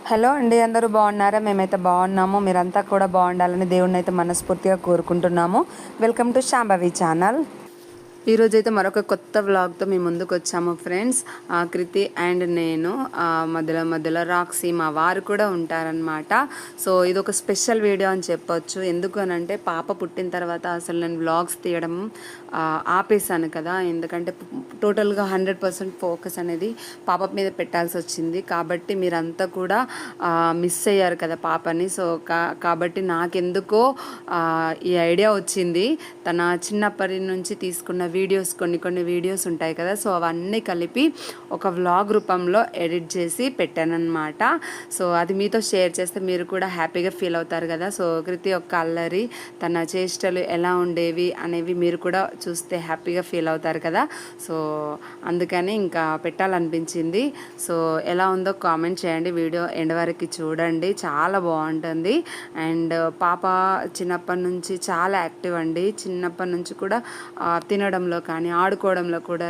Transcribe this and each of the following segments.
Hello అండి, అందరూ బాగున్నారా? మేమైతే బాగున్నాము. మీరంతా కూడా బాగుండాలని దేవుడిని అయితే మనస్ఫూర్తిగా కోరుకుంటున్నాము. Welcome to Shambhavi channel. ఈరోజైతే మరొక కొత్త వ్లాగ్తో మీ ముందుకు వచ్చాము ఫ్రెండ్స్. కృతి అండ్ నేను, మధ్యలో మధ్యలో రాక్సీ మా వారు కూడా ఉంటారనమాట. సో ఇది ఒక స్పెషల్ వీడియో అని చెప్పొచ్చు. ఎందుకు అనంటే పాప పుట్టిన తర్వాత అసలు నేను వ్లాగ్స్ తీయడం ఆపేసాను కదా. ఎందుకంటే టోటల్గా 100% ఫోకస్ అనేది పాప మీద పెట్టాల్సి వచ్చింది. కాబట్టి మీరంతా కూడా మిస్ అయ్యారు కదా పాపని. సో కాబట్టి నాకెందుకో ఈ ఐడియా వచ్చింది. తన చిన్నప్పటి నుంచి తీసుకున్న వీడియోస్, కొన్ని వీడియోస్ ఉంటాయి కదా, సో అవన్నీ కలిపి ఒక వ్లాగ్ రూపంలో ఎడిట్ చేసి పెట్టానన్నమాట. సో అది మీతో షేర్ చేస్తే మీరు కూడా హ్యాపీగా ఫీల్ అవుతారు కదా. సో కృతి యొక్క అల్లరి, తన చేష్టలు ఎలా ఉండేవి అనేవి మీరు కూడా చూస్తే హ్యాపీగా ఫీల్ అవుతారు కదా. సో అందుకని ఇంకా పెట్టాలనిపించింది. సో ఎలా ఉందో కామెంట్ చేయండి, వీడియో ఎండ్ వరకు చూడండి, చాలా బాగుంటుంది. అండ్ పాప చిన్నప్పటి నుంచి చాలా యాక్టివ్ అండి. చిన్నప్పటి నుంచి కూడా తినడంలో కానీ ఆడుకోవడంలో కూడా.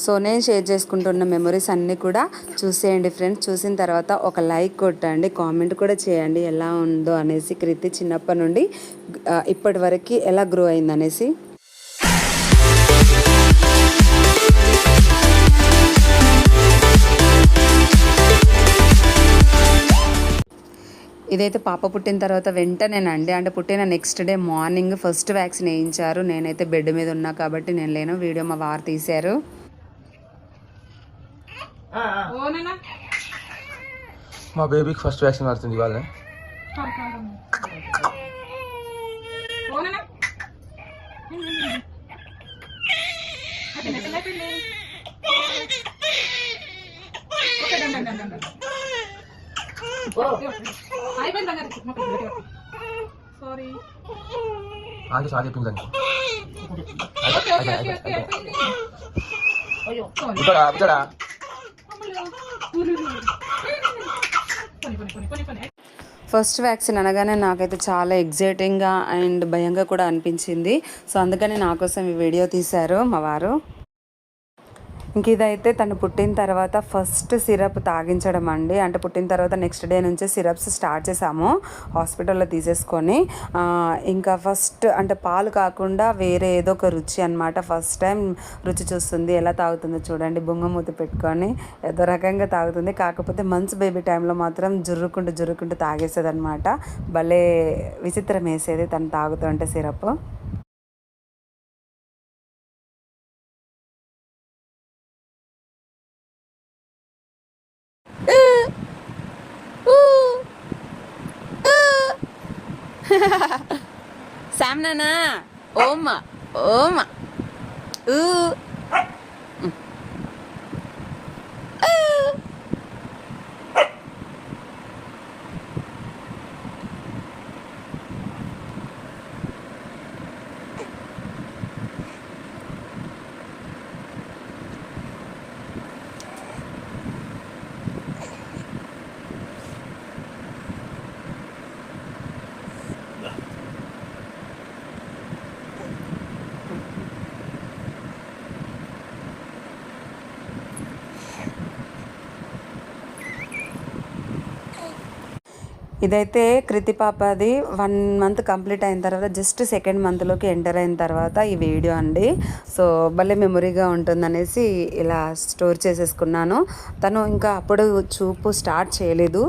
సో నేను షేర్ చేసుకుంటున్న మెమొరీస్ అన్నీ కూడా చూసేయండి ఫ్రెండ్స్. చూసిన తర్వాత ఒక లైక్ కొట్టండి, కామెంట్ కూడా చేయండి ఎలా ఉందో అనేసి, కృతి చిన్నప్పటి నుండి ఇప్పటి వరకు ఎలా గ్రో అయిందనేసి. ఇదైతే పాప పుట్టిన తర్వాత వెంటనేనండి, అంటే పుట్టిన next day morning first vaccine వేయించారు. నేనైతే బెడ్ మీద ఉన్నా కాబట్టి నేను లేను. వీడియో మా వారు తీశారు. మా బేబీకి ఫస్ట్ వ్యాక్సిన్ పడుతుంది ఇవాళ. ఆగి సార్ చెప్పింది దానికి. ఫస్ట్ వ్యాక్సిన్ అనగానే నాకైతే చాలా ఎగ్జైటింగ్గా అండ్ భయంగా కూడా అనిపించింది. సో అందుకని నా కోసం ఈ వీడియో తీశారు మా వారు. ఇంక ఇదైతే తను పుట్టిన తర్వాత ఫస్ట్ సిరప్ తాగించడం అండి. అంటే పుట్టిన తర్వాత నెక్స్ట్ డే నుంచే సిరప్స్ స్టార్ట్ చేసాము హాస్పిటల్లో తీసేసుకొని. ఇంకా ఫస్ట్ అంటే పాలు కాకుండా వేరే ఏదో ఒక రుచి అనమాట. ఫస్ట్ టైం రుచి చూస్తుంది. ఎలా తాగుతుందో చూడండి, బొంగమూత పెట్టుకొని ఏదో రకంగా తాగుతుంది. కాకపోతే మంత్స్ బేబీ టైంలో మాత్రం జుర్రుకుంటూ తాగేసేది అనమాట. భలే విచిత్రం వేసేది తను తాగుతుంటే సిరప్. శామ్ నానా ఓమా ఓమా ఇదైతే కృతి పాపది 1 మంత్ కంప్లీట్ అయిన తర్వాత జస్ట్ సెకండ్ మంత్లోకి ఎంటర్ అయిన తర్వాత ఈ వీడియో అండి. సో భలే మెమొరీగా ఉంటుందనేసి ఇలా స్టోర్ చేసేసుకున్నాను. తను ఇంకా అప్పుడు చూపు స్టార్ట్ చేయలేదు,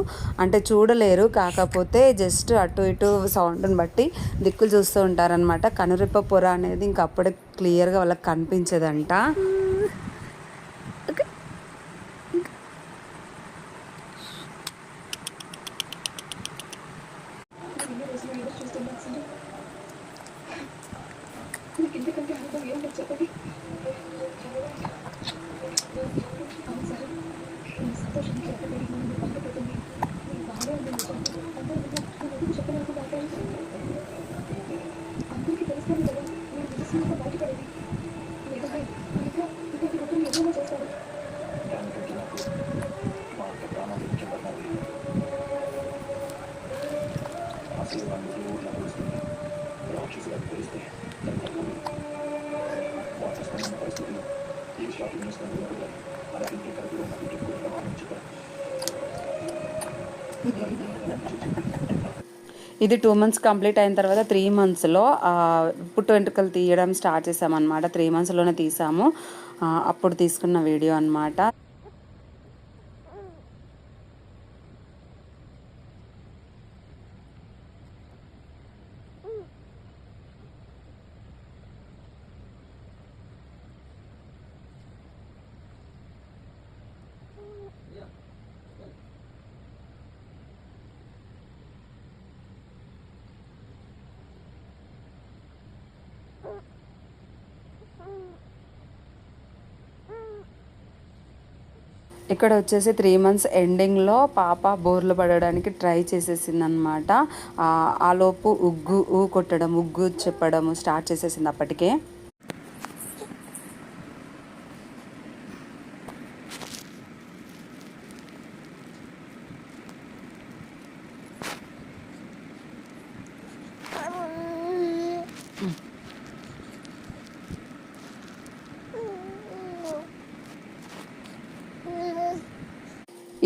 అంటే చూడలేరు. కాకపోతే జస్ట్ అటు ఇటు సౌండ్ని బట్టి దిక్కులు చూస్తూ ఉంటారనమాట. కనురెప్ప పొర అనేది ఇంకా అప్పుడే క్లియర్గా వాళ్ళకి కనిపించదంట. ఇది 2 మంత్స్ కంప్లీట్ అయిన తర్వాత 3 మంత్స్లో పుట్టు వెంట్రుకలు తీయడం స్టార్ట్ చేసామన్నమాట. 3 మంత్స్లోనే తీసాము. అప్పుడు తీసుకున్న వీడియో అన్నమాట. ఇక్కడ వచ్చేసి 3 మంత్స్ ఎండింగ్లో పాప బోర్లు పడడానికి ట్రై చేసేసింది అనమాట. ఆలోపు ఉగ్గు కొట్టడం, ఉగ్గు చెప్పడం స్టార్ట్ చేసేసింది అప్పటికే.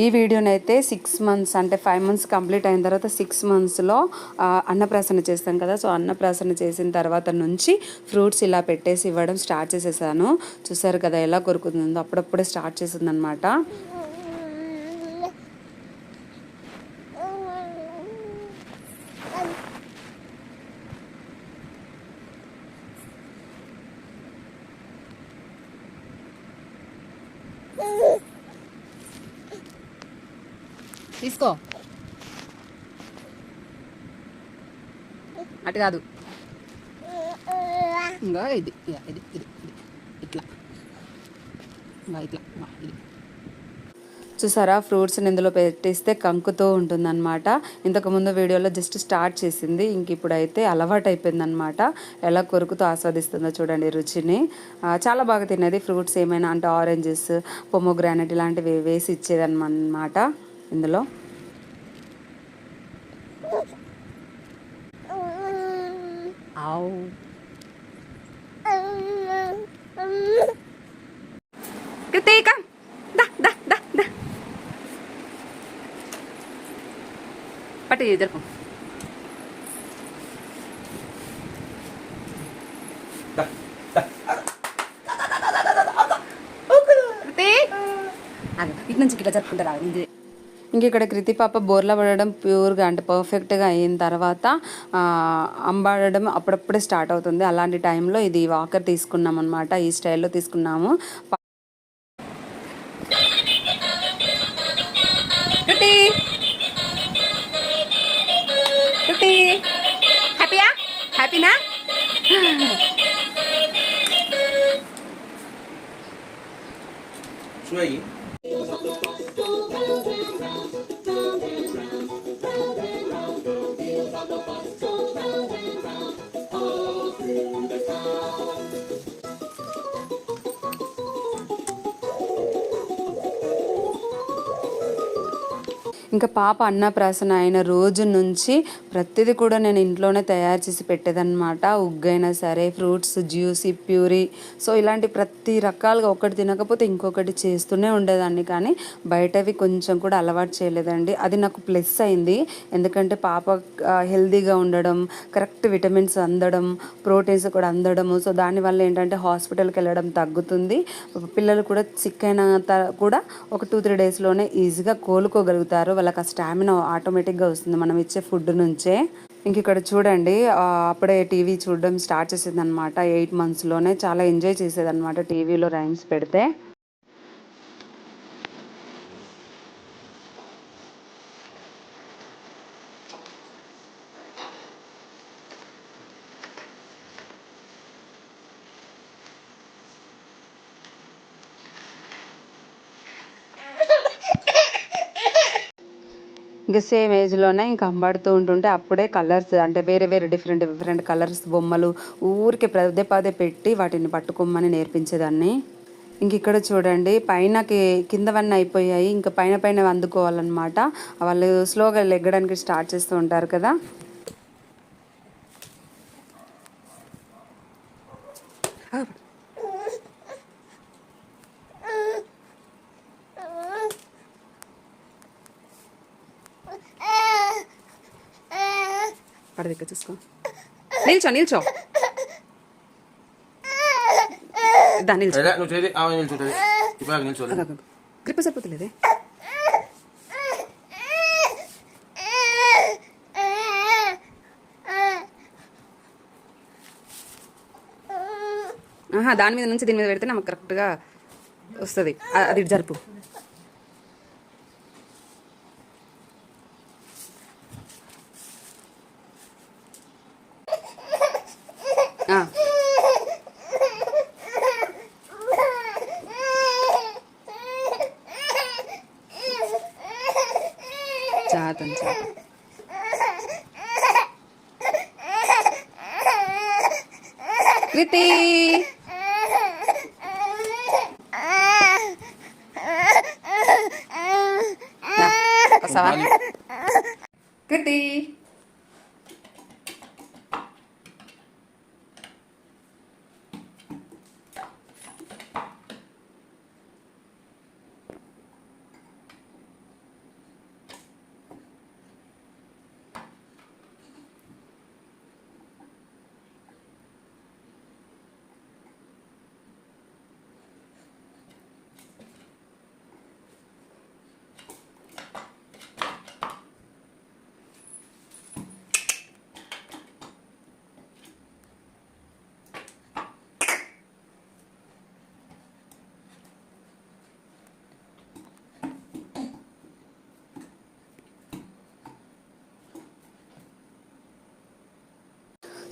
ఈ వీడియోనైతే 6 మంత్స్ అంటే 5 మంత్స్ కంప్లీట్ అయిన తర్వాత 6 మంత్స్లో అన్నప్రాసన చేస్తాం కదా. సో అన్నప్రాసన చేసిన తర్వాత నుంచి ఫ్రూట్స్ ఇలా పెట్టేసి ఇవ్వడం స్టార్ట్ చేసేసాను. చూసారు కదా ఎలా కొరుకుతుందో, అప్పుడప్పుడే స్టార్ట్ చేసిందనమాట. తీసుకో, అటు కాదు, ఇంకా ఇది ఇది ఇది ఇట్లా ఇట్లా ఇది. చూసారా ఫ్రూట్స్ని ఇందులో పెట్టేస్తే కంకుతో ఉంటుందన్నమాట. ఇంతకుముందు వీడియోలో జస్ట్ స్టార్ట్ చేసింది, ఇంక ఇప్పుడైతే అలవాటు అయిపోయిందనమాట. ఎలా కొరుకుతూ ఆస్వాదిస్తుందో చూడండి రుచిని. చాలా బాగా తినేది. ఫ్రూట్స్ ఏమైనా అంటే ఆరెంజెస్, పొమోగ్రానైట్ ఇలాంటివి వేసి ఇచ్చేదన్నమాట ఇందులో. పట్టు జరుపు. ఇటు నుంచి ఇట్లా జరుపుకుంటారా. ఇంక ఇక్కడ కృతి పాప బోర్లా పడడం ప్యూర్గా అంటే పర్ఫెక్ట్గా అయిన తర్వాత అంబాడడం అప్పుడప్పుడే స్టార్ట్ అవుతుంది. అలాంటి టైంలో ఇది వాకర్ తీసుకున్నాం అనమాట. ఈ స్టైల్లో తీసుకున్నాము. హ్యాపీయా? హ్యాపీనా? ఇంకా పాప అన్నప్రాసన అయిన రోజు నుంచి ప్రతిదీ కూడా నేను ఇంట్లోనే తయారు చేసి పెట్టేదన్నమాట. ఉగ్గైనా సరే, ఫ్రూట్స్ జ్యూస్, ప్యూరీ, సో ఇలాంటి ప్రతి రకాలుగా ఒకటి తినకపోతే ఇంకొకటి చేస్తూనే ఉండేదాన్ని. కానీ బయటవి కొంచెం కూడా అలవాటు చేయలేదండి. అది నాకు ప్లస్ అయింది. ఎందుకంటే పాప హెల్తీగా ఉండడం, కరెక్ట్ విటమిన్స్ అందడం, ప్రోటీన్స్ కూడా అందడము. సో దానివల్ల ఏంటంటే హాస్పిటల్కి వెళ్ళడం తగ్గుతుంది. పిల్లలు కూడా సిక్ అయిన కూడా ఒక 2-3 డేస్లోనే ఈజీగా కోలుకోగలుగుతారు. వాళ్ళకి ఆ స్టామినా ఆటోమేటిక్గా వస్తుంది మనం ఇచ్చే ఫుడ్ నుంచే. ఇంక ఇక్కడ చూడండి అప్పుడే టీవీ చూడడం స్టార్ట్ చేసేదన్నమాట. 8 మంత్స్లోనే చాలా ఎంజాయ్ చేసేదన్నమాట టీవీలో రైమ్స్ పెడితే. ఇంకా సేమ్ ఏజ్లోనే ఇంకా అంబాడుతూ ఉంటుంటే అప్పుడే కలర్స్ అంటే వేరే వేరే డిఫరెంట్ కలర్స్ బొమ్మలు ఊరికే పదే పదే పెట్టి వాటిని పట్టుకోమని నేర్పించేదాన్ని. ఇంక ఇక్కడ చూడండి పైనకి కిందవన్నీ అయిపోయాయి. ఇంకా పైన అందుకోవాలన్నమాట. వాళ్ళు స్లోగా లెగ్గడానికి స్టార్ట్ చేస్తూ ఉంటారు కదా. పడదిక్క చూసుకో. నిల్చో నిల్చో. దా నిల్చో. గ్రిప్ సరిపోతలేదే. దాని మీద నుంచి దీని మీద పెడితే నాకు కరెక్ట్గా వస్తుంది. అది జరుపు. చాతం చాతం. కృతి వస్తావా? కృతి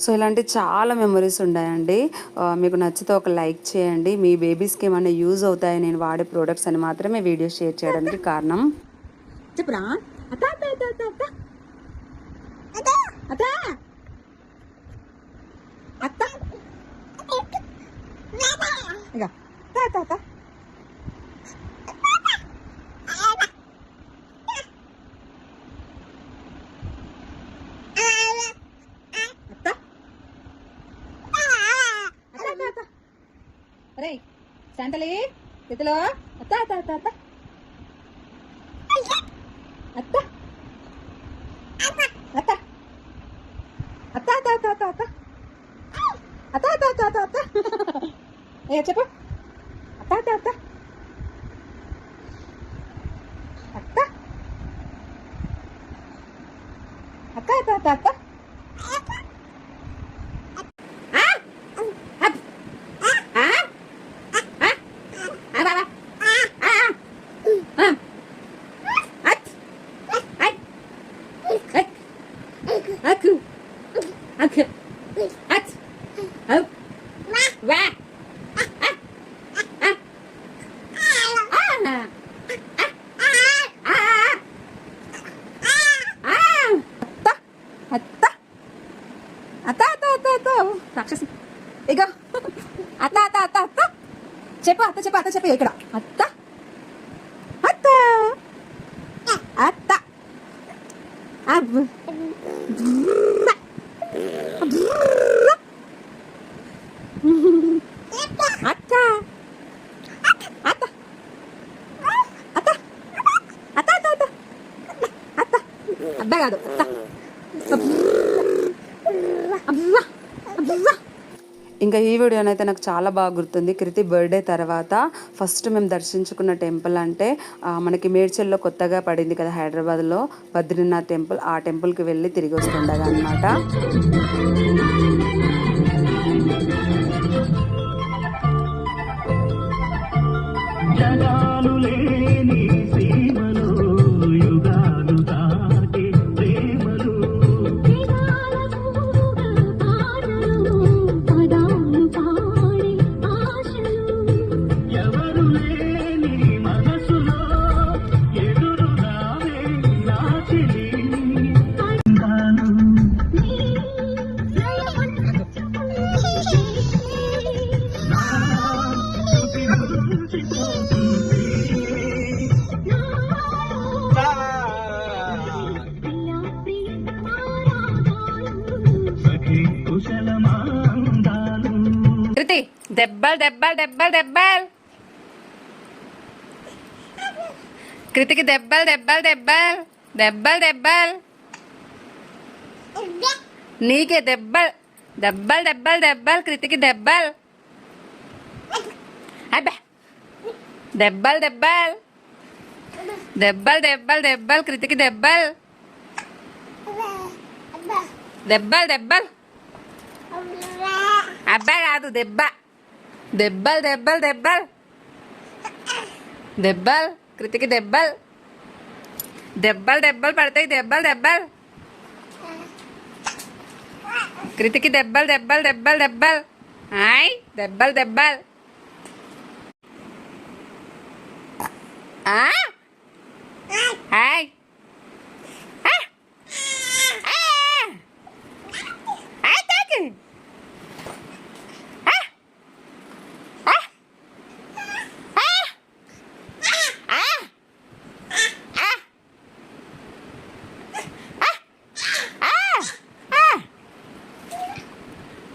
సో ఇలాంటి చాలా మెమరీస్ ఉన్నాయండి. మీకు నచ్చితే ఒక లైక్ చేయండి. మీ బేబీస్కి ఏమైనా యూజ్ అవుతాయి నేను వాడే ప్రోడక్ట్స్ అని మాత్రమే వీడియో షేర్ చేయడానికి కారణం. చెప్పురా. అరే శాంతలి ఇతలో అత్త అత్త అత్త అత్త అత్త అత్త అత్త అత్త అత్త అత్త అత్త అత్త అత్త అత్త అత్త ఏ చెప్పు. అత్త అత్త అత్త అత్త అత్త అత్త అత్త రాక్షసి ఇక అత్త అత్త అత్త అత్త చెప్పు. అత్త చెప్పు. అత్త చెప్పు. ఇక్కడ అత్త అత్త అత్త అత్త అత్త అత్త అత్త అత్త అత్త అత్త అత్త కాదు అత్త. ఇంకా ఈ వీడియోనైతే నాకు చాలా బాగా గుర్తుంది. కృతి బర్త్డే తర్వాత ఫస్ట్ మేము దర్శించుకున్న టెంపుల్ అంటే మనకి మేడ్చల్లో కొత్తగా పడింది కదా హైదరాబాద్లో బద్రీనాథ్ టెంపుల్. ఆ టెంపుల్కి వెళ్ళి తిరిగి వస్తుండగా అన్నమాట. కృతి దెబ్బలు దెబ్బలు దెబ్బలు దెబ్బలు. కృతికి దెబ్బలు దెబ్బలు దెబ్బలు దెబ్బలు దెబ్బలు నీకే దెబ్బలు దెబ్బలు దెబ్బలు దెబ్బలు కృతికి దెబ్బలు అబ్బా దెబ్బలు దెబ్బలు దెబ్బలు దెబ్బలు దెబ్బలు కృతికి దెబ్బలు దెబ్బలు దెబ్బలు అబ్బా కాదు దెబ్బ దెబ్బలు దెబ్బలు దెబ్బలు దెబ్బలు కృతికి దెబ్బలు దెబ్బలు దెబ్బలు పడతాయి దెబ్బలు దెబ్బలు కృతికి దెబ్బలు దెబ్బలు దెబ్బలు దెబ్బలు హాయ్ దెబ్బలు దెబ్బలు hi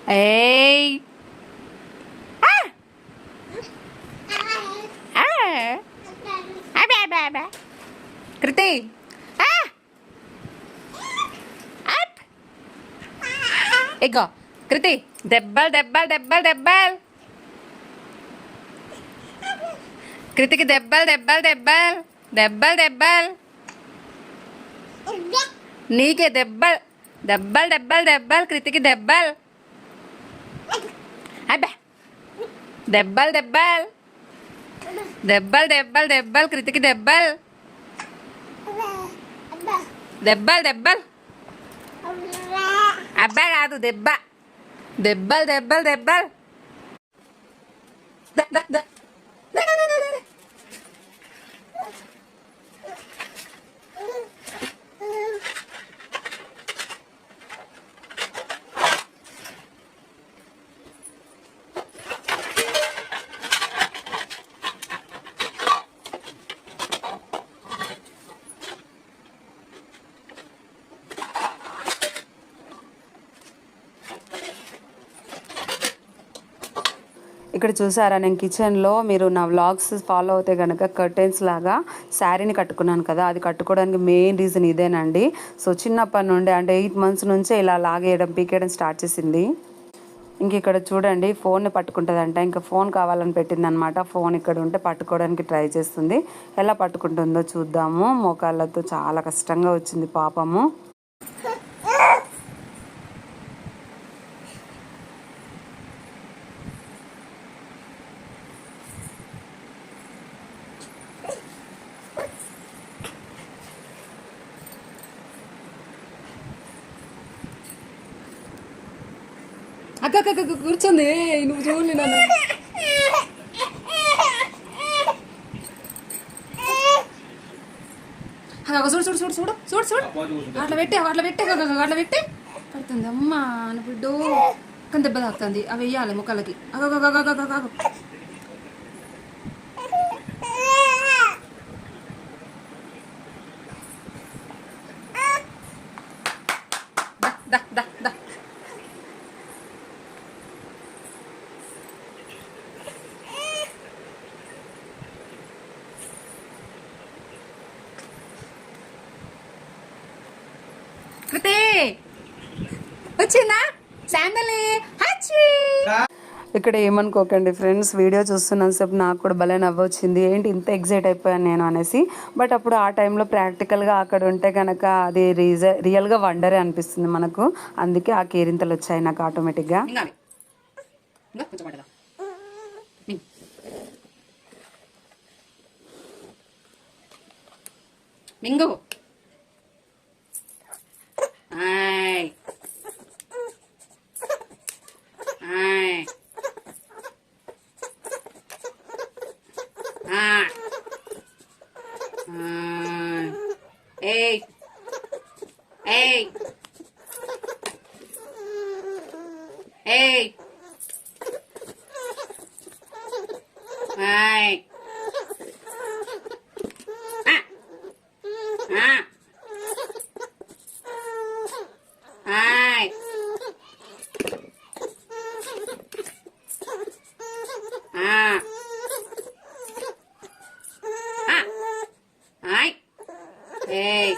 Hey. Kriti. Ego. Kriti. Debbal, debbal, debbal, debbal. Kriti ki debbal, debbal, debbal. Debbal, debbal. నీకే దెబ్బల్ దెబ్బల్ దెబ్బల్ దెబ్బల్ కృతికి దెబ్బల్ అబ్బా దెబ్బల్ దెబ్బల్ దెబ్బల్ దెబ్బల్ దెబ్బల్ కృతికి దెబ్బల్ దెబ్బల్ దెబ్బల్ అబ్బా కాదు దెబ్బ దెబ్బల్ దెబ్బల్ దెబ్బల్ ఇక్కడ చూసారా నేను కిచెన్లో మీరు నా వ్లాగ్స్ ఫాలో అవుతే కనుక కర్టెన్స్ లాగా శారీని కట్టుకున్నాను కదా అది కట్టుకోవడానికి మెయిన్ రీజన్ ఇదేనండి. సో చిన్నప్పటి నుండి అంటే 8 months నుంచే ఇలా లాగేయడం పీకేయడం స్టార్ట్ చేసింది. ఇంక ఇక్కడ చూడండి ఫోన్ని పట్టుకుంటుందంట, ఇంకా ఫోన్ కావాలని పెట్టిందనమాట. ఫోన్ ఇక్కడ ఉంటే పట్టుకోవడానికి ట్రై చేస్తుంది. ఎలా పట్టుకుంటుందో చూద్దాము. మోకాళ్ళతో చాలా కష్టంగా వచ్చింది పాపము. అక్క కూర్చుంది నువ్వు చూడలే నన్ను. చూడు చూడు చూడు చూడు చూడు చూడు అట్లా పెట్టే పడుతుంది అమ్మా అని బిడ్డు కానీ దెబ్బ తాకుతుంది. అవి వెయ్యాలి ముక్కలకి. వచ్చిందా శాండల్ ఇక్కడ ఏమనుకోకండి ఫ్రెండ్స్, వీడియో చూస్తున్నంతసేపు నాకు కూడా భలే నవ్వొచ్చింది. ఏంటి ఇంత ఎగ్జైట్ అయిపోయాను నేను అనేసి. బట్ అప్పుడు ఆ టైంలో ప్రాక్టికల్గా అక్కడ ఉంటే కనుక అది రియల్గా వండరే అనిపిస్తుంది మనకు. అందుకే ఆ కేరింతలు వచ్చాయి నాకు ఆటోమేటిక్గా. మింగు Ai. Ai. Ah. Ei. Ei. Ei. Ai. Ah. Ah. Ai. Ah. Ah. Ai. Ei.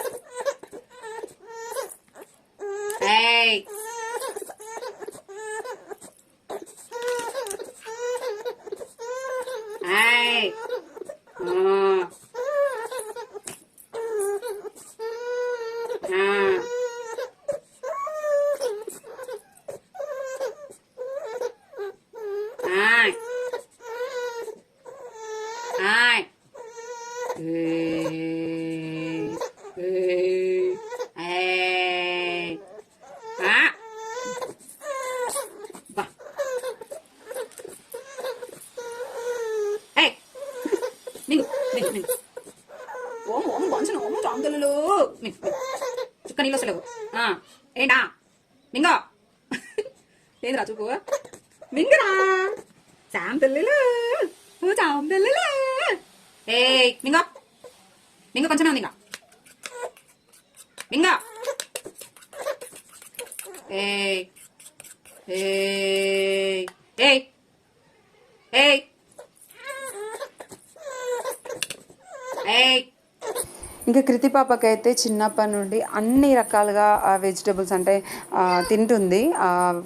చుక్క నీళ్ళు వస్తలేవు ఏంటా మింగో ఏంద్రా చూపు మింగరా చాం పిల్లలు చాం పిల్లలు ఏ మింగో మింగ కొంచెమే ఉంది ఇంకా మింగ ఏయ్ ఏయ్ ఏయ్ ఏయ్ ఏయ్ ఇంకా కృతి పాపకైతే చిన్నప్పటి నుండి అన్ని రకాలుగా వెజిటబుల్స్ అంటే తింటుంది.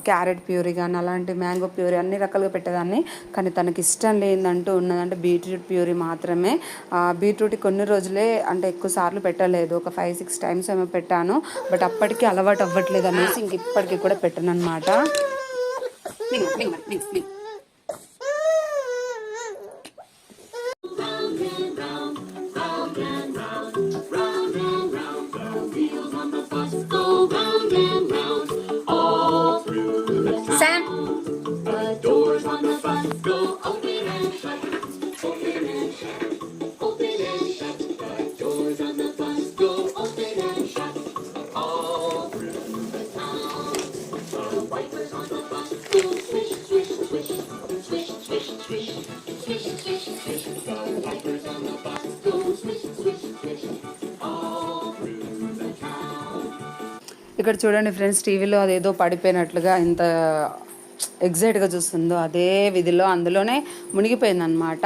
క్యారెట్ ప్యూరీ కానీ అలాంటి మ్యాంగో ప్యూరీ అన్ని రకాలుగా పెట్టేదాన్ని. కానీ తనకి ఇష్టం లేదంటూ ఉన్నదంటే బీట్రూట్ ప్యూరీ మాత్రమే. బీట్రూట్ కొన్ని రోజులే అంటే ఎక్కువ సార్లు పెట్టలేదు, ఒక 5-6 టైమ్స్ ఏమో పెట్టాను. బట్ అప్పటికి అలవాటు అవ్వట్లేదు అనేసి ఇంక ఇప్పటికీ కూడా పెట్టను అనమాట. Sam. The doors on the bus go open and shut, open and shut, open and shut. The doors on the bus go open and shut, all through the town. The wipers on the bus go swish, swish, swish, swish, swish, swish, swish, swish, swish. The wipers on the bus go swish, swish, swish, all through the town. ఇక్కడ చూడండి friends, టీవీలో అదేదో పడిపోయినట్లుగా ఇంత ఎగ్జైట్గా చూస్తుందో అదే విధిలో అందులోనే మునిగిపోయిందనమాట.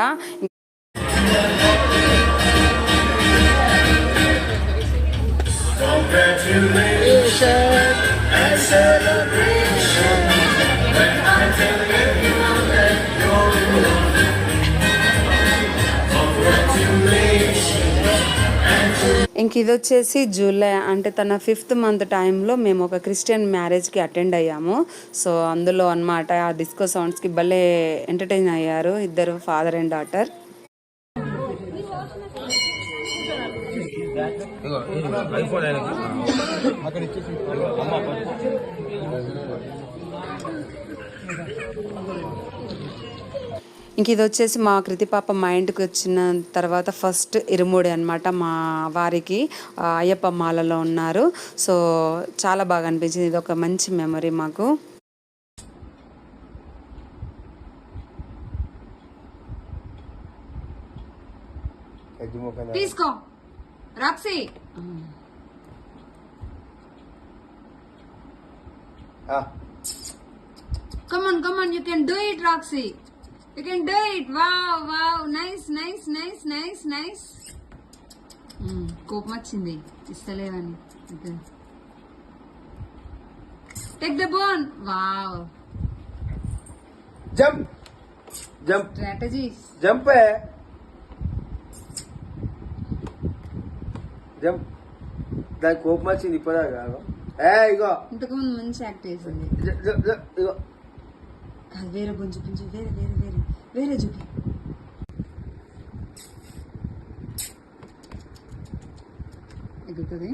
ఇంక ఇది వచ్చేసి జూలై అంటే తన 5th మంత్ టైంలో మేము ఒక క్రిస్టియన్ మ్యారేజ్కి అటెండ్ అయ్యాము. సో అందులో అన్నమాట ఆ డిస్కో సౌండ్స్కి భలే ఎంటర్టైన్ అయ్యారు ఇద్దరు, ఫాదర్ అండ్ డాటర్. ఇంక ఇది వచ్చేసి మా కృతి పాప మా ఇంటికి వచ్చిన తర్వాత ఫస్ట్ ఇరుముడి అనమాట. మా వారికి అయ్యప్ప మాలలో ఉన్నారు. సో చాలా బాగా అనిపించింది, ఇది ఒక మంచి మెమరీ మాకు. తీసుకో Roxy, come on, you can do it, Roxy. You can do it. Wow, nice. కోపం వచ్చింది ఇస్తలేవని. Take the bone. Wow. Jump. Strategies. Jump. దాని కోపం వచ్చింది ఇప్పటిదాకా. ఇగో ఇంతకు ముందు మంచి యాక్ట్ చేసింది. ఇగో వేరే గుంజు వేరే చూపి. ఎగుతుంది.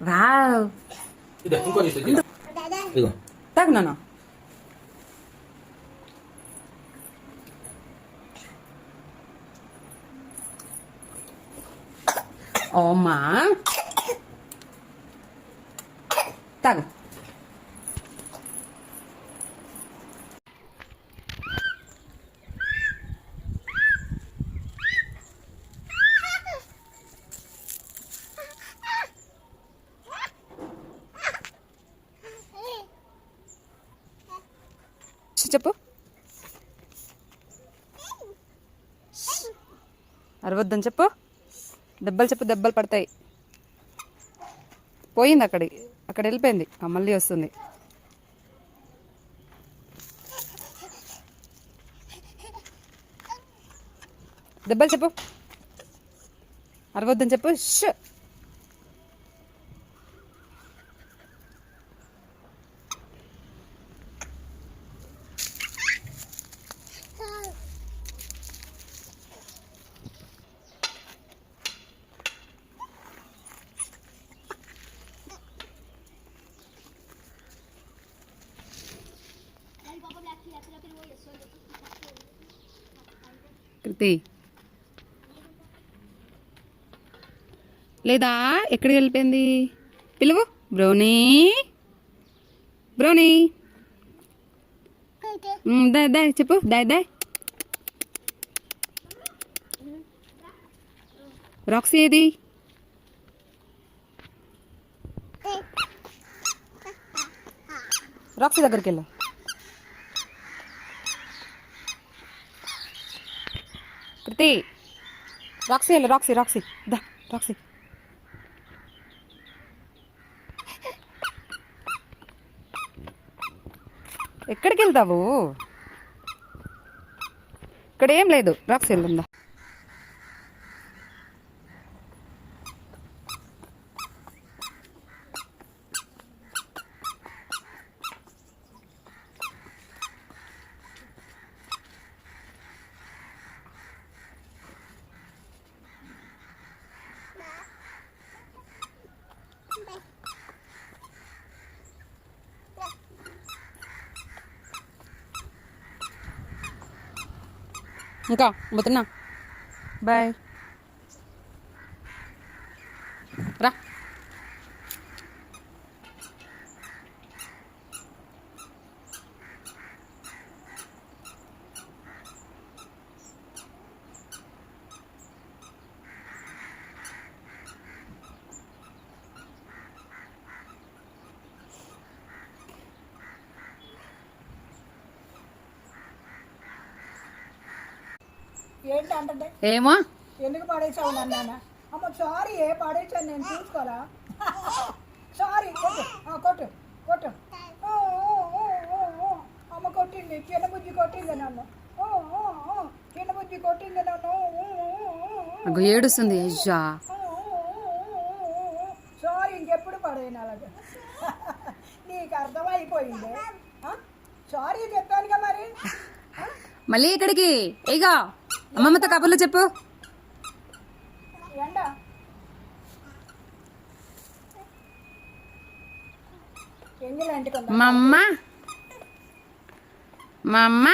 వావ్, తాగు నాన్న. ఓమా తాగు. చెప్పు, అరవద్దని చెప్పు. దెబ్బలు చెప్పు, దెబ్బలు పడతాయి. పోయింది అక్కడ వెళ్ళిపోయింది, మళ్ళీ వస్తుంది. దెబ్బలు చెప్పు, అరవద్దని చెప్పు. కృతి లేదా ఎక్కడికి వెళ్ళిపోయింది? పిలువు. బ్రౌనీ బ్రౌనీ దా దా చెప్పు. దా దా. రాక్సీ ఏది? రాక్సీ దగ్గరికి వెళ్ళు. కృతి రాక్సీ వెళ్ళు. రాక్సీ రాక్సీ దా. రాక్సీ ఎక్కడికి వెళ్తావు? ఇక్కడ ఏం లేదు. రాక్సీ వెళ్దా. ఇంకా పోతున్నా. బాయ్. రా. ఏంటి అంటే ఏమో ఎందుకు పడేసావు నన్ను? అమ్మ సారీ, పడేసాను నేను, చూసుకోరా. సారీ, కొట్టు కొట్టు కొట్టు. అమ్మ కొట్టింది, చిన్న బుజ్జి కొట్టింది నన్ను. చిన్న బుజ్జి కొట్టింది నన్ను. ఏడుస్తుంది. అయ్యా సారీ, ఇంకెప్పుడు పడేయను అలాగే. నీకు అర్థమైపోయింది. సారీ చెప్పానుగా మరి. మళ్ళీ ఇక్కడికి ఇగో అమ్మమ్మతో కబుర్లు చెప్పు. ఎండ ఎంగిల్ అంటుకుందా? మా అమ్మ మా అమ్మ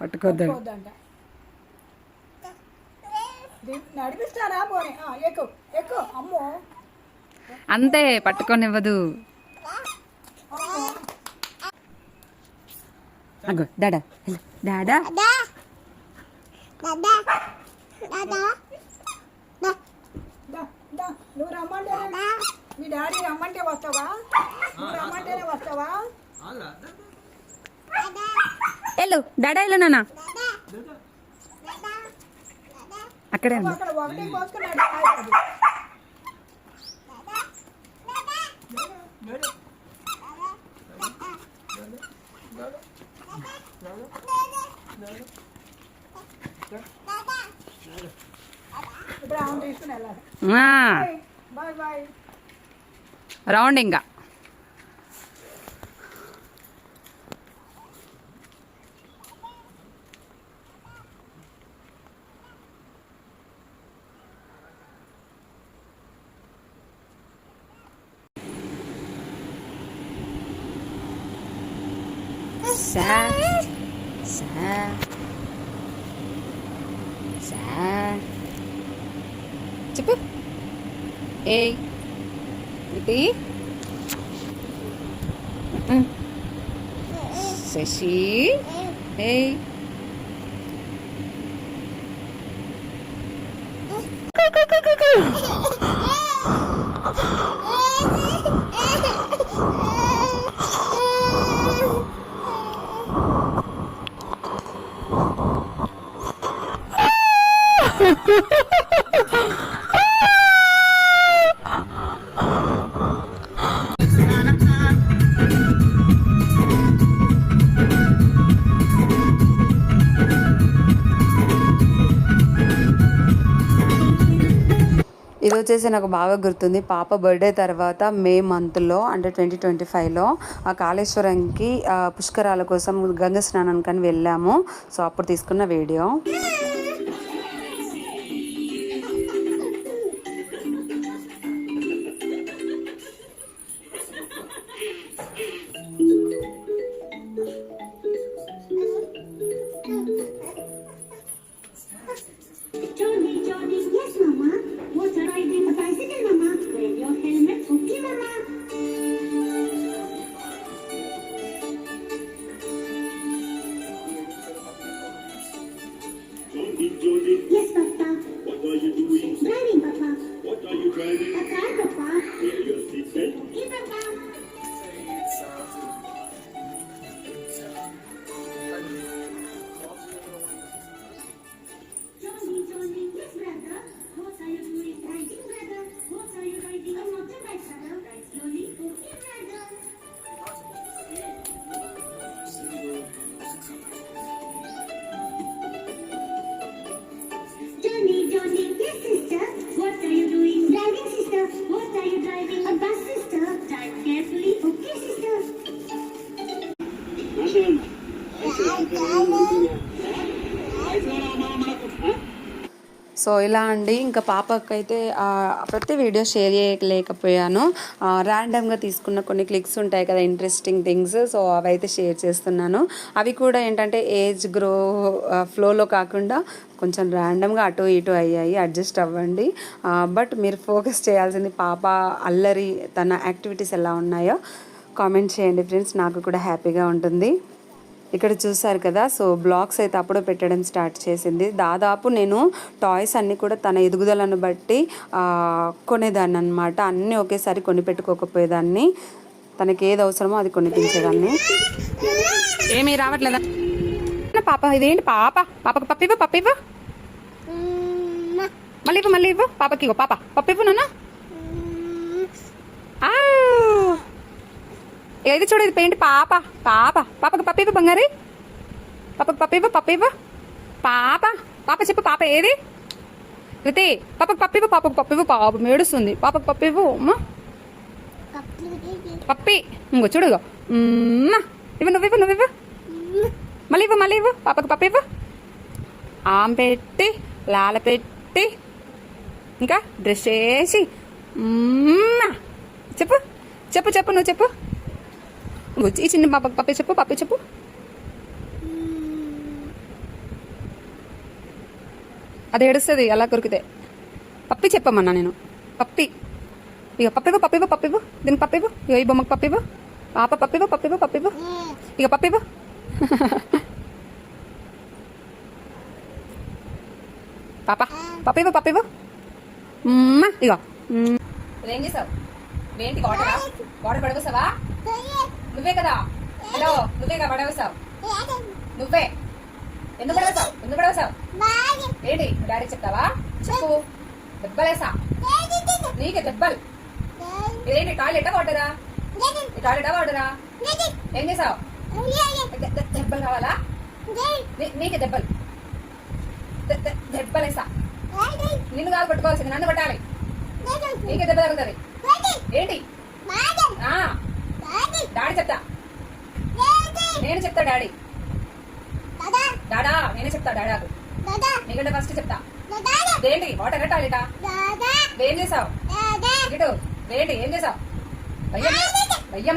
పట్టుకోద్దాం. నడిపిస్తారా? పోనీ ఎక్కు ఎక్కు. అమ్మో అంతే, పట్టుకోనివ్వదు. అగో డాడా డాడా. నువ్వు రమ్మంటే మీ డాడీ రమ్మంటే వస్తావా? నువ్వు రమ్మంటేనే వస్తావా? వెళ్ళు డాడా. వెళ్ళు నాన్న. అక్కడే ఉంది. అక్కడ ఒకటి కోసుకున్నాడు. ఇప్పుడు ఆమె తీసుకుని వెళ్ళాలి. Bye bye. రౌండ్ ఇంకా. చెప్పు. ఏ ఇది శశి. ఏ ఇది వచ్చేసి నాకు బాగా గుర్తుంది. పాప బర్త్డే తర్వాత మే మంత్లో అంటే 2025లో ఆ కాళేశ్వరంకి పుష్కరాల కోసం గంగ స్నానానికి అని వెళ్ళాము. సో అప్పుడు తీసుకున్న వీడియో. సో ఇలా అండి, ఇంకా పాపకైతే ప్రతి వీడియో షేర్ చేయలేకపోయాను. ర్యాండమ్గా తీసుకున్న కొన్ని క్లిక్స్ ఉంటాయి కదా, ఇంట్రెస్టింగ్ థింగ్స్. సో అవి అయితే షేర్ చేస్తున్నాను. అవి కూడా ఏంటంటే ఏజ్ గ్రో ఫ్లోలో కాకుండా కొంచెం ర్యాండమ్గా అటు ఇటు అయ్యాయి, అడ్జస్ట్ అవ్వండి. బట్ మీరు ఫోకస్ చేయాల్సింది పాప అల్లరి, తన యాక్టివిటీస్ ఎలా ఉన్నాయో కామెంట్ చేయండి ఫ్రెండ్స్, నాకు కూడా హ్యాపీగా ఉంటుంది. ఇక్కడ చూసారు కదా, సో బ్లాగ్స్ అయితే అప్పుడు పెట్టడం స్టార్ట్ చేసింది. దాదాపు నేను టాయ్స్ అన్నీ కూడా తన ఎదుగుదలను బట్టి కొనేదాన్ని అనమాట. అన్నీ ఒకేసారి కొని పెట్టుకోకపోయేదాన్ని, తనకి ఏది అవసరమో అది కొనిపించేదాన్ని. ఏమీ రావట్లేదా పాప? ఇదేంటి పాప? పాపకు పప్పివ్వు, పప్పివ్వు, మళ్ళీ ఇవ్వు పాపకి. ఇవ్వు పాప, పప్పివ్వు నాన్న. ఏది చూడు, ఇది పెయింట్ పాప. పాపకు పప్పివ్వు బంగారి, పాపకు పప్పివ్వు పాప చెప్పు, పాప ఏది? కృతి, పాపకు పప్పివ్వు, పాప మేడుస్తుంది. పాపకు పప్పివ్వు అమ్మా, పప్పి. ఇంకో చూడు, ఇవ్వు నువ్వు మళ్ళీ ఇవ్వు పాపకు పప్పివ్వు. ఆమె పెట్టి లాల పెట్టి ఇంకా డ్రెస్ చేసి చెప్పు నువ్వు చెప్పు. ఈ చిన్న పాపకు పప్పి చెప్పు. అది ఏడుస్తుంది అలా కొరికితే. పప్పి చెప్పమన్నా నేను, పప్పి. ఇక పప్పివ్వు, దీనికి పప్పివ్వు. ఇక ఈ బొమ్మకు పప్పివ్వు. పాప పప్పివ్వు. ఇక పప్పివ్వు. పాప పప్పివ్వు. ఇక ఏం చేసావు? ఏంటి వాటర్ పడవసావా? నువ్వే కదా, హలో నువ్వేగా పడవసావు. నువ్వే ఎందుకు పడవసావు? ఏంటి డాడీ చెప్తావా? చెప్పు. దెబ్బలేసా నీకే దెబ్బలు. ఇదేంటి టాయిలెటా వాటరా? ఏం చేసావు? దెబ్బలు కావాలా నీకే? దెబ్బలేసా. నిన్ను కాదు పట్టుకోవాల్సింది, నన్ను పట్టాలి. నీకే దెబ్బ తగ్గుతుంది. ఏంటి? డాడీ చెప్తా, నేను చెప్తా డాడీ. నేనే చెప్తా డాడాకు. నీకంటే ఫస్ట్ చెప్తా. ఏంటి వాటర్ టాయిలెటా? ఏం చేసావు? ఇటు ఏంటి ఏం చేసావు? భయ్యం లేదు. భయ్యం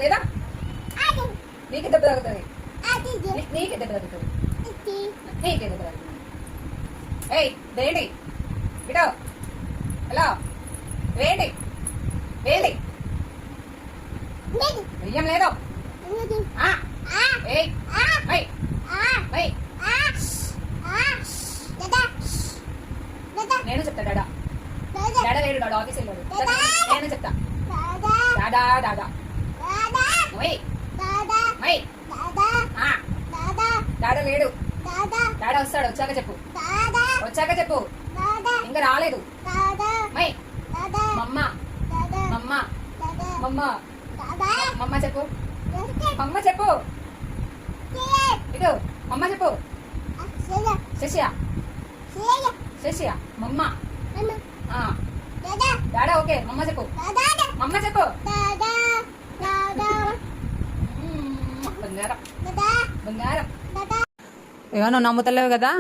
లేదా? నీకు దెబ్బ తగ్గుతుంది. నీకే దెబ్బ తగ్గుతుంది. ఏంటి ఇటో హలో ఏంటి భయ్యం లేదు. నేను చెప్తా డాడా లేడు, డాడా ఆఫీస్ వెళ్ళాడు. నేను చెప్తా డాడా డాడా లేడు. డాడా వస్తాడు, వచ్చాక చెప్పు. ఇంకా రాలేదు. మమ్మ చెప్పు. ఇటు మమ్మ చెప్పు. శశియా మమ్మ. డాడా ఓకే. మమ్మ చెప్పు. బంగారం. ఇగో నువ్వు నమ్ముతలేవు కదా,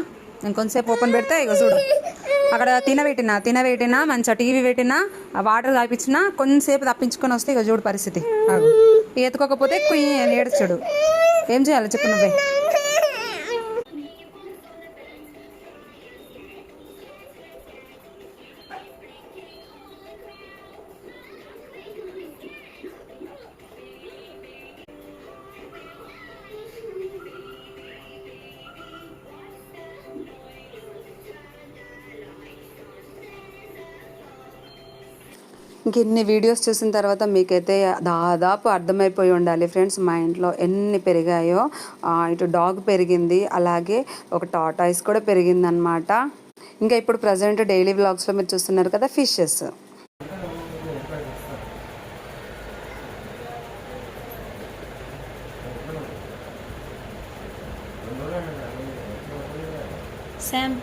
నేను కొంతసేపు ఓపెన్ పెడితే ఇగో చూడు, అక్కడ తినబెట్టినా మంచిగా టీవీ పెట్టినా వాటర్ తాపించినా కొంతసేపు తప్పించుకొని వస్తే ఇక చూడు పరిస్థితి. ఎత్తుకోకపోతే కుయ్యి ఏడుచుడు. ఏం చేయాలి చెప్పు నువ్వే. ఇన్ని వీడియోస్ చూసిన తర్వాత మీకైతే దాదాపు అర్థమైపోయి ఉండాలి ఫ్రెండ్స్, మా ఇంట్లో ఎన్ని పెరిగాయో. ఇటు డాగ్ పెరిగింది, అలాగే ఒక టాటాయిస్ కూడా పెరిగిందనమాట. ఇంకా ఇప్పుడు ప్రజెంట్ డైలీ వ్లాగ్స్లో మీరు చూస్తున్నారు కదా ఫిషెస్. శామ్.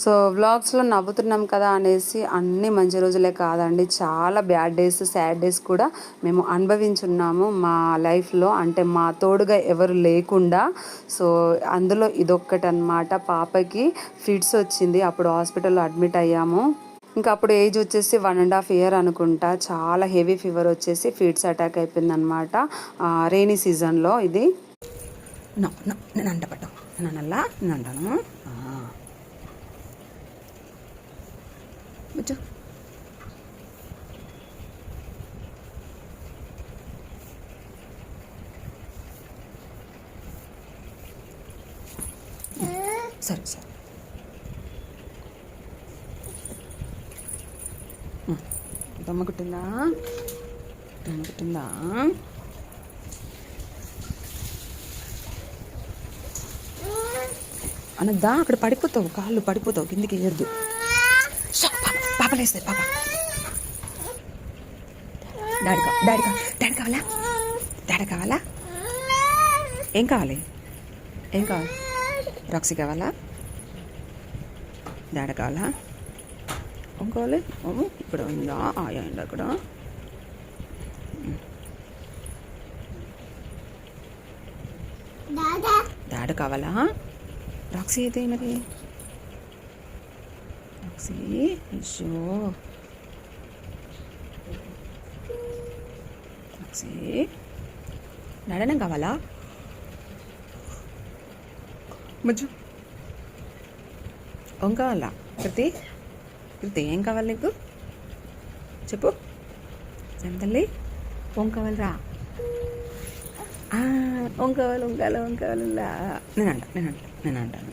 సో వ్లాగ్స్లో నవ్వుతున్నాం కదా అనేసి అన్ని మంచి రోజులే కాదండి, చాలా బ్యాడ్ డేస్, సాడ్ డేస్ కూడా మేము అనుభవించున్నాము మా లైఫ్లో. అంటే మా తోడుగా ఎవరు లేకుండా. సో అందులో ఇదొక్కటి అన్నమాట. పాపకి ఫిట్స్ వచ్చింది, అప్పుడు హాస్పిటల్లో అడ్మిట్ అయ్యాము. ఇంకా అప్పుడు ఏజ్ వచ్చేసి 1.5 years అనుకుంటా. చాలా హెవీ ఫీవర్ వచ్చేసి ఫిట్స్ అటాక్ అయిపోయింది అనమాట. రైనీ సీజన్లో ఇది. నేను అంట పట్టు, నేను అనల్లా, నేను అంటాను. బుజ్జు సరే సరే. దమ్మ కుట్టిందా, దమ్మ కుట్టిందా? అనద్దా, అక్కడ పడిపోతావు, కాళ్ళు పడిపోతావు, కిందికి వేయద్దు. పాప లేస్తే పాప. డాడీ కావాలా? డాడీ కావాలా? ఏం కావాలి? ఏం కావాలి? రాక్సీ కావాలా? డాడీ కావాలా? ఏం కావాలి? ఇక్కడ ఉందా ఆయా అండి అక్కడ? డాడీ కావాలా? రాక్సీ అయితే మరి రాక్సీ. అయ్యో రాక్సీ, డాడీనే కావాలా? మజ్జు ఏం కావాలా? కృతి ఏం కావాలి నీకు చెప్పు. ఏం తల్లి ఓం కావాలరా? ఓం కావాలి, నేను అంటాను.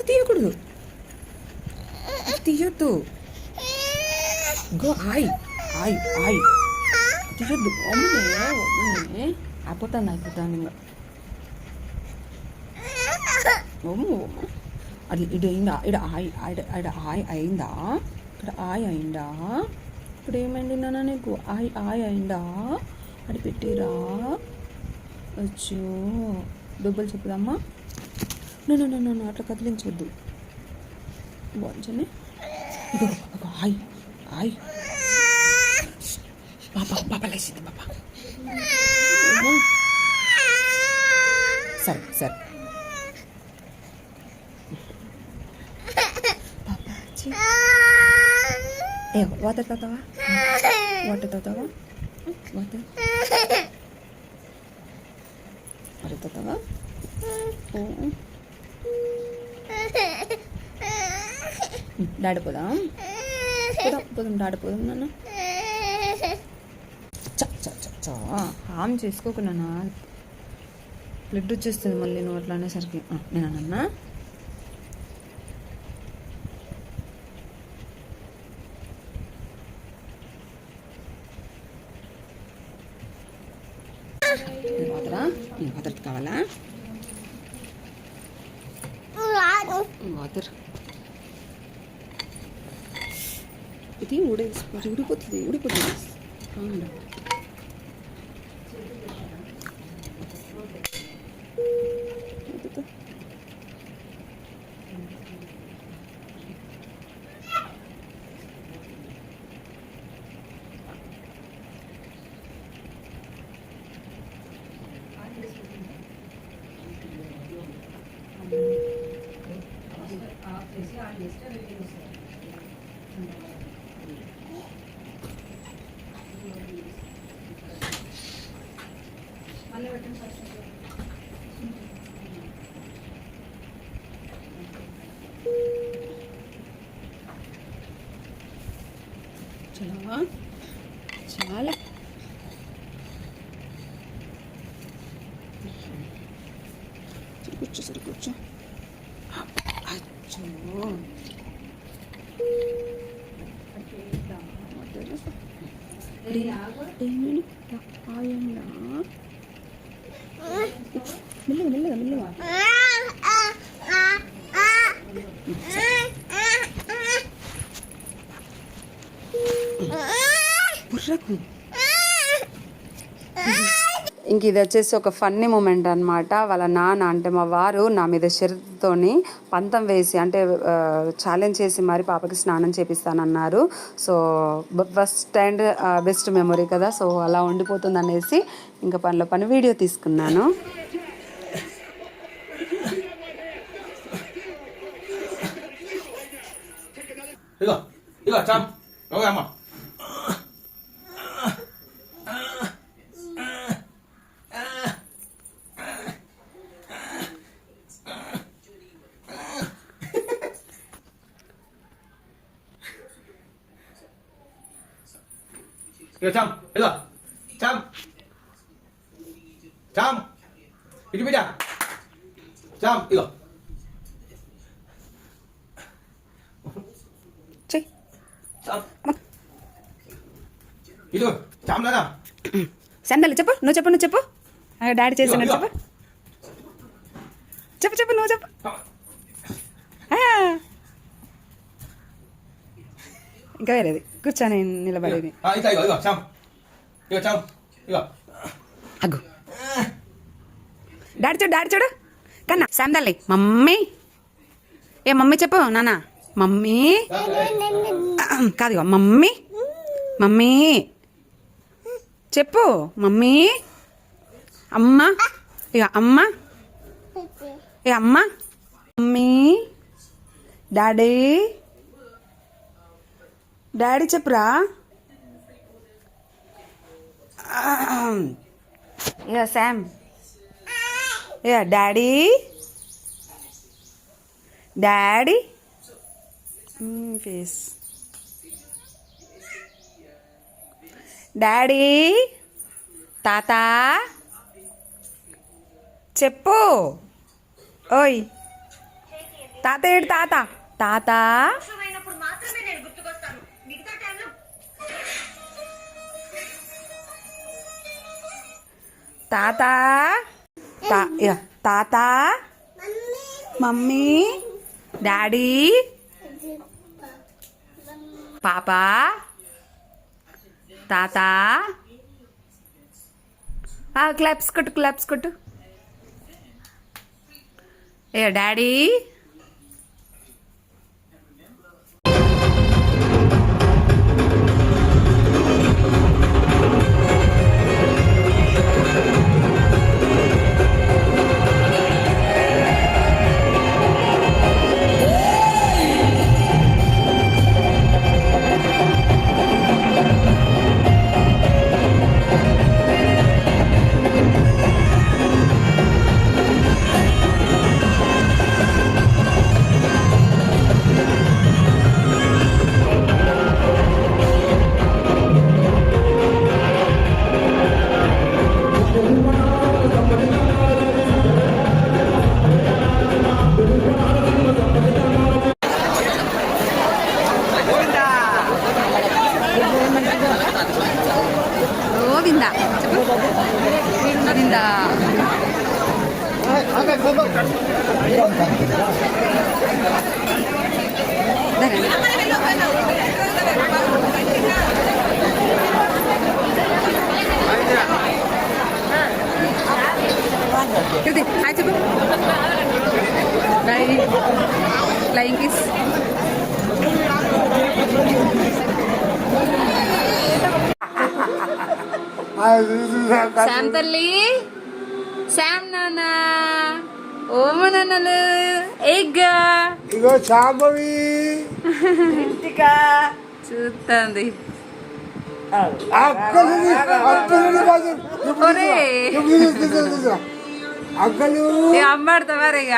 తీయకూడదు, తీయొద్దు. గో హాయ్ తీయొద్దు. అమ్మనే అయిపోతాను ఇంకా. అది ఇటు అయిందా? ఇడ హాయ్ అయిందా? ఇక్కడ అయిందా? ఇప్పుడు ఏమైంది నాన్న నీకు? అయిందా? అది పెట్టిరా. అచ్చో డబ్బులు చెప్పుదమ్మా. నన్ను అట్లా కదిలించవద్దు. బాగుంచండి. ఇదో హాయ్ పాప లేచింది పాప. సరే వాటర్ తాగుతావా? వాటర్ తాగుతావా? డాడీ పోదాం డాడీ పోదాం నాన్న. హామ్ చేసుకోకు నాన్న, బ్లడ్ వచ్చేస్తుంది మళ్ళీ నువ్వు అట్లా అనేసరికి. నేను అన్నా వాటర్ కావాలా? వాటర్ ఇది ఊడిపోతుంది. చాలా కూర్చో. అచ్చో మెల్లగా ఇంక ఇది వచ్చేసి ఒక ఫన్నీ మూమెంట్ అనమాట. వాళ్ళ నాన్న అంటే మా వారు నా మీద షరతుతోని పంతం వేసి అంటే ఛాలెంజ్ చేసి మరి పాపకి స్నానం చేపిస్తానన్నారు. So first and best memory కదా, సో అలా ఉండిపోతుంది అనేసి ఇంకా పనిలో పని వీడియో తీసుకున్నాను. ఇగో ఇగో చాం ఓకే అమ్మ ఇగో చాం ఇగో చాం చాం ఇటు బిడ్డ చాం ఇగో ఇదో చామ్లాగా శాంతల్లి చెప్పు, నువ్వు చెప్పు డాడీ చేసాను చెప్పు నువ్వు చెప్పు. ఇంకా వేరేది కూర్చొని నిలబడేది. అగ్గు డాడీ చూడు కన్నా శాంతల్లి మమ్మీ. ఏ మమ్మీ చెప్పు నాన్న. మమ్మీ కాదు మమ్మీ చెప్పు మమ్మీ. అమ్మ ఇక అమ్మ మమ్మీ. డాడీ చెప్పురా. ఇక శామ్ ఇక డాడీ ఫేస్ డాడీ. తాత చెప్పు. ఓయ్ తాత ఏడు తాత తాత మమ్మీ డాడీ పాపా తాత. క్లాప్స్ కొట్టు. ఏ డాడీ. గోవిందా గోవిందా. హాయ్ చెప్పు. By flying kiss. శామ్ తల్లి శామ్ నాన్న ఓమ నాన్నలు ఎగ్గా ఇగో శాంభవి చూస్తుంది. అక్కలు అమ్మాడు తమారు ఇక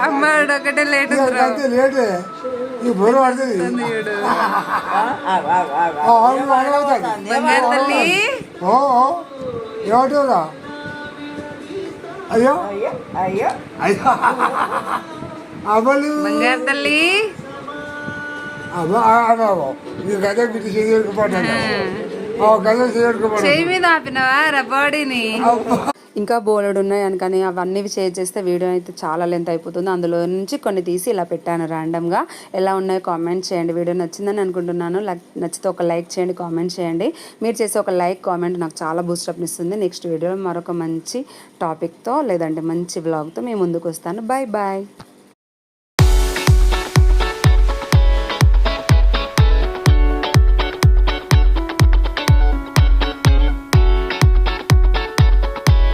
అమ్మాడు ఒకటే లేట్ లేటే ఈ బొర పడుతుంది. బంగారు తల్లి ఏమంటారా? అయ్యో అయ్యో అవ్వలు బంగారు తల్లి. గద చేయి మీద ఆపినవా బాడీని. ఇంకా బోలెడు ఉన్నాయి కానీ అవన్నీ షేర్ చేస్తే వీడియో అయితే చాలా లెంత్ అయిపోతుంది. అందులో నుంచి కొన్ని తీసి ఇలా పెట్టాను ర్యాండమ్గా. ఎలా ఉన్నాయో కామెంట్ చేయండి. వీడియో నచ్చిందని అనుకుంటున్నాను. నచ్చితే ఒక లైక్ చేయండి, కామెంట్ చేయండి. మీరు చేసే ఒక లైక్ కామెంట్ నాకు చాలా బూస్టప్ని ఇస్తుంది. నెక్స్ట్ వీడియోలో మరొక మంచి టాపిక్తో లేదంటే మంచి వ్లాగ్తో మేము ముందుకు వస్తాను. Bye bye.